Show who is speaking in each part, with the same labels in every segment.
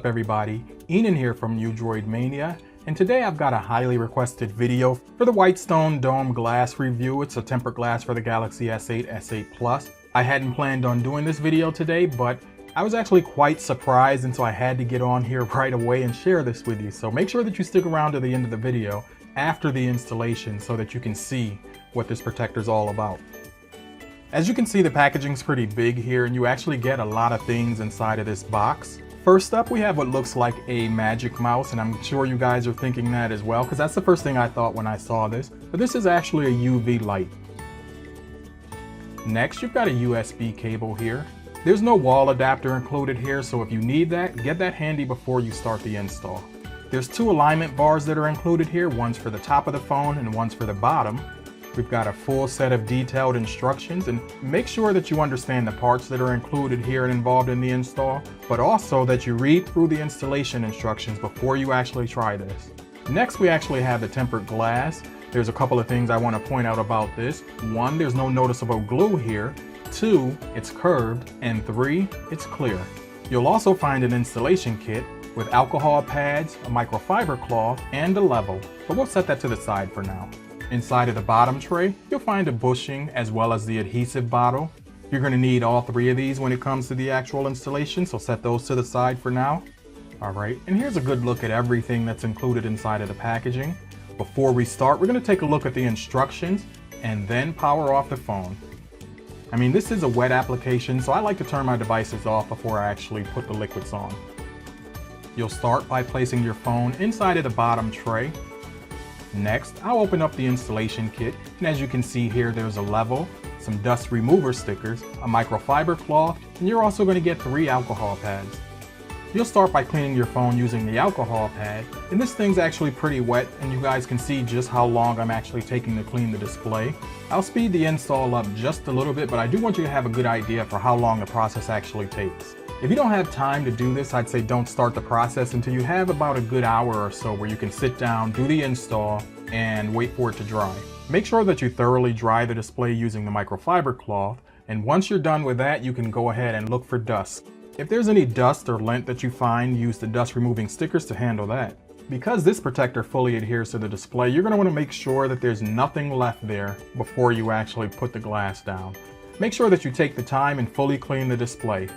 Speaker 1: everybody? Enan here from New Droid Mania, and today I've got a highly requested video for the Whitestone Dome glass review. It's a tempered glass for the Galaxy S8, S8 Plus. I hadn't planned on doing this video today, but I was actually quite surprised, and so I had to get on here right away and share this with you. So make sure that you stick around to the end of the video after the installation so that you can see what this protector is all about. As you can see, the packaging's pretty big here, and you actually get a lot of things inside of this box. First up, we have what looks like a magic mouse, and I'm sure you guys are thinking that as well, because that's the first thing I thought when I saw this. But this is actually a UV light. Next, you've got a USB cable here. There's no wall adapter included here, so if you need that, get that handy before you start the install. There's two alignment bars that are included here, one's for the top of the phone and one's for the bottom. We've got a full set of detailed instructions, and make sure that you understand the parts that are included here and involved in the install, but also that you read through the installation instructions before you actually try this. Next, we actually have the tempered glass. There's a couple of things I want to point out about this. One, there's no noticeable glue here. Two, it's curved. And three, it's clear. You'll also find an installation kit with alcohol pads, a microfiber cloth, and a level, but we'll set that to the side for now. Inside of the bottom tray, you'll find a bushing as well as the adhesive bottle. You're going to need all three of these when it comes to the actual installation, so set those to the side for now. Alright, and here's a good look at everything that's included inside of the packaging. Before we start, we're going to take a look at the instructions and then power off the phone. I mean, this is a wet application, so I like to turn my devices off before I actually put the liquids on. You'll start by placing your phone inside of the bottom tray. Next, I'll open up the installation kit, and as you can see here, there's a level, some dust remover stickers, a microfiber cloth, and you're also going to get 3 alcohol pads. You'll start by cleaning your phone using the alcohol pad, and this thing's actually pretty wet, and you guys can see just how long I'm actually taking to clean the display. I'll speed the install up just a little bit, but I do want you to have a good idea for how long the process actually takes. If you don't have time to do this, I'd say don't start the process until you have about a good hour or so where you can sit down, do the install, and wait for it to dry. Make sure that you thoroughly dry the display using the microfiber cloth, and once you're done with that, you can go ahead and look for dust. If there's any dust or lint that you find, use the dust removing stickers to handle that. Because this protector fully adheres to the display, you're going to want to make sure that there's nothing left there before you actually put the glass down. Make sure that you take the time and fully clean the display.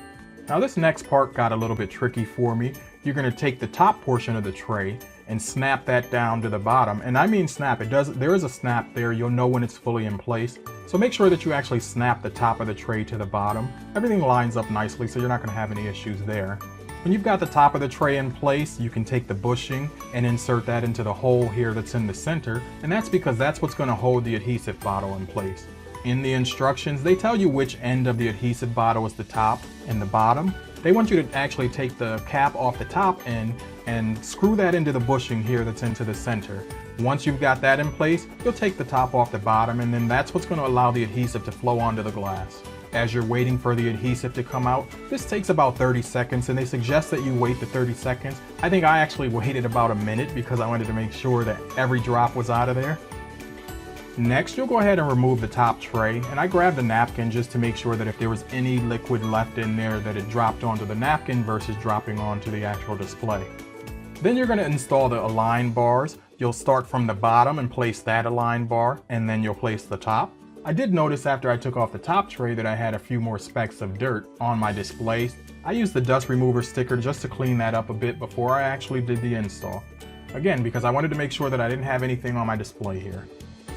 Speaker 1: Now this next part got a little bit tricky for me. You're going to take the top portion of the tray and snap that down to the bottom. And I mean snap, there is a snap there, you'll know when it's fully in place. So make sure that you actually snap the top of the tray to the bottom. Everything lines up nicely, so you're not going to have any issues there. When you've got the top of the tray in place, you can take the bushing and insert that into the hole here that's in the center. And that's because that's what's going to hold the adhesive bottle in place. In the instructions, they tell you which end of the adhesive bottle is the top and the bottom. They want you to actually take the cap off the top end and screw that into the bushing here that's into the center. Once you've got that in place, you'll take the top off the bottom, and then that's what's going to allow the adhesive to flow onto the glass. As you're waiting for the adhesive to come out, this takes about 30 seconds, and they suggest that you wait the 30 seconds. I think I actually waited about a minute because I wanted to make sure that every drop was out of there. Next, you'll go ahead and remove the top tray, and I grabbed a napkin just to make sure that if there was any liquid left in there that it dropped onto the napkin versus dropping onto the actual display. Then you're going to install the align bars. You'll start from the bottom and place that align bar, and then you'll place the top. I did notice after I took off the top tray that I had a few more specks of dirt on my display. I used the dust remover sticker just to clean that up a bit before I actually did the install. Again, because I wanted to make sure that I didn't have anything on my display here.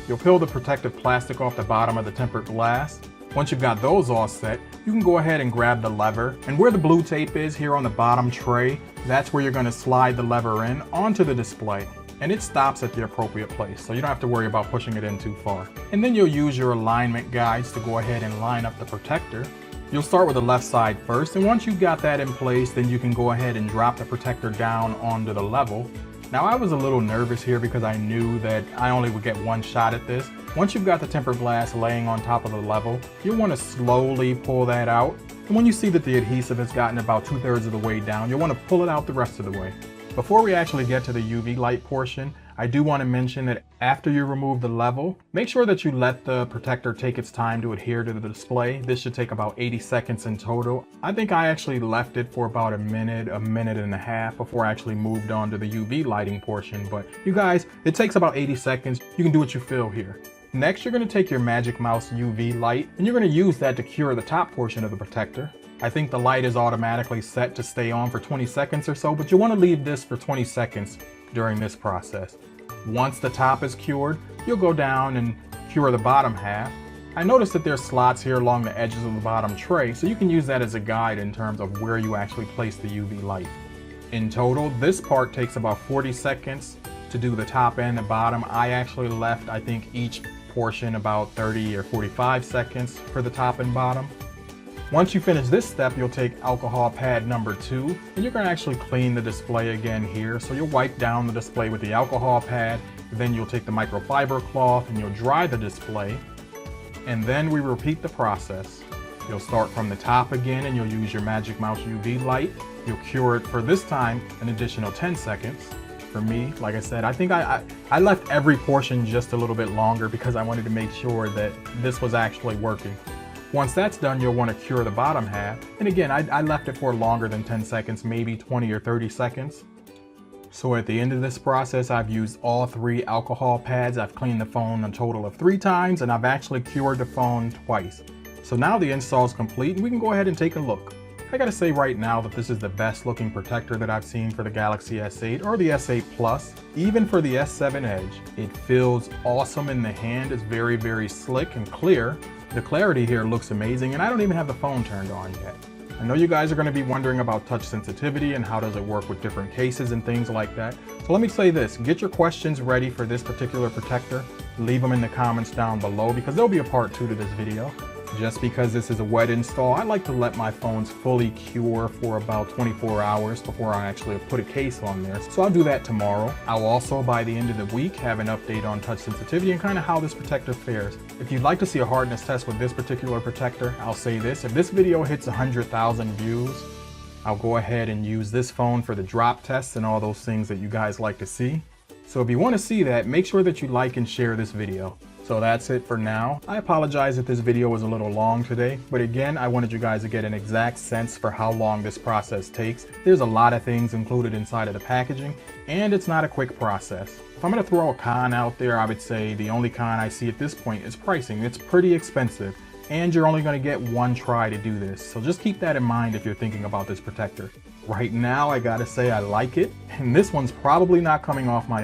Speaker 1: You'll peel the protective plastic off the bottom of the tempered glass. Once you've got those all set, you can go ahead and grab the lever. And where the blue tape is here on the bottom tray, that's where you're going to slide the lever in onto the display. And it stops at the appropriate place, so you don't have to worry about pushing it in too far. And then you'll use your alignment guides to go ahead and line up the protector. You'll start with the left side first, and once you've got that in place, then you can go ahead and drop the protector down onto the level. Now I was a little nervous here because I knew that I only would get one shot at this. Once you've got the tempered glass laying on top of the level, you'll want to slowly pull that out. And when you see that the adhesive has gotten about 2/3 of the way down, you'll want to pull it out the rest of the way. Before we actually get to the UV light portion, I do want to mention that after you remove the level, make sure that you let the protector take its time to adhere to the display. This should take about 80 seconds in total. I think I actually left it for about a minute and a half before I actually moved on to the UV lighting portion. But you guys, it takes about 80 seconds. You can do what you feel here. Next, you're going to take your Magic Mouse UV light and you're going to use that to cure the top portion of the protector. I think the light is automatically set to stay on for 20 seconds or so, but you want to leave this for 20 seconds during this process. Once the top is cured, you'll go down and cure the bottom half. I noticed that there's slots here along the edges of the bottom tray, so you can use that as a guide in terms of where you actually place the UV light. In total, this part takes about 40 seconds to do the top and the bottom. I actually left, I think, each portion about 30 or 45 seconds for the top and bottom. Once you finish this step, you'll take alcohol pad number 2 and you're going to actually clean the display again here. So you'll wipe down the display with the alcohol pad, then you'll take the microfiber cloth and you'll dry the display, and then we repeat the process. You'll start from the top again and you'll use your Magic Mouse UV light. You'll cure it for this time an additional 10 seconds. For me, like I said, I think I left every portion just a little bit longer because I wanted to make sure that this was actually working. Once that's done, you'll want to cure the bottom half. And again, I left it for longer than 10 seconds, maybe 20 or 30 seconds. So at the end of this process, I've used all 3 alcohol pads. I've cleaned the phone a total of 3 times, and I've actually cured the phone twice. So now the install is complete, and we can go ahead and take a look. I gotta say right now that this is the best looking protector that I've seen for the Galaxy S8 or the S8 Plus. Even for the S7 Edge, it feels awesome in the hand. It's very, very slick and clear. The clarity here looks amazing, and I don't even have the phone turned on yet. I know you guys are going to be wondering about touch sensitivity and how does it work with different cases and things like that. So let me say this, get your questions ready for this particular protector. Leave them in the comments down below because there'll be a part 2 to this video. Just because this is a wet install, I like to let my phones fully cure for about 24 hours before I actually put a case on there. So I'll do that tomorrow. I'll also, by the end of the week, have an update on touch sensitivity and kind of how this protector fares. If you'd like to see a hardness test with this particular protector, I'll say this. If this video hits 100,000 views, I'll go ahead and use this phone for the drop tests and all those things that you guys like to see. So if you want to see that, make sure that you like and share this video. So that's it for now. I apologize if this video was a little long today, but again, I wanted you guys to get an exact sense for how long this process takes. There's a lot of things included inside of the packaging, and it's not a quick process. If I'm going to throw a con out there, I would say the only con I see at this point is pricing. It's pretty expensive, and you're only going to get one try to do this. So just keep that in mind if you're thinking about this protector. Right now, I gotta say I like it, and this one's probably not coming off my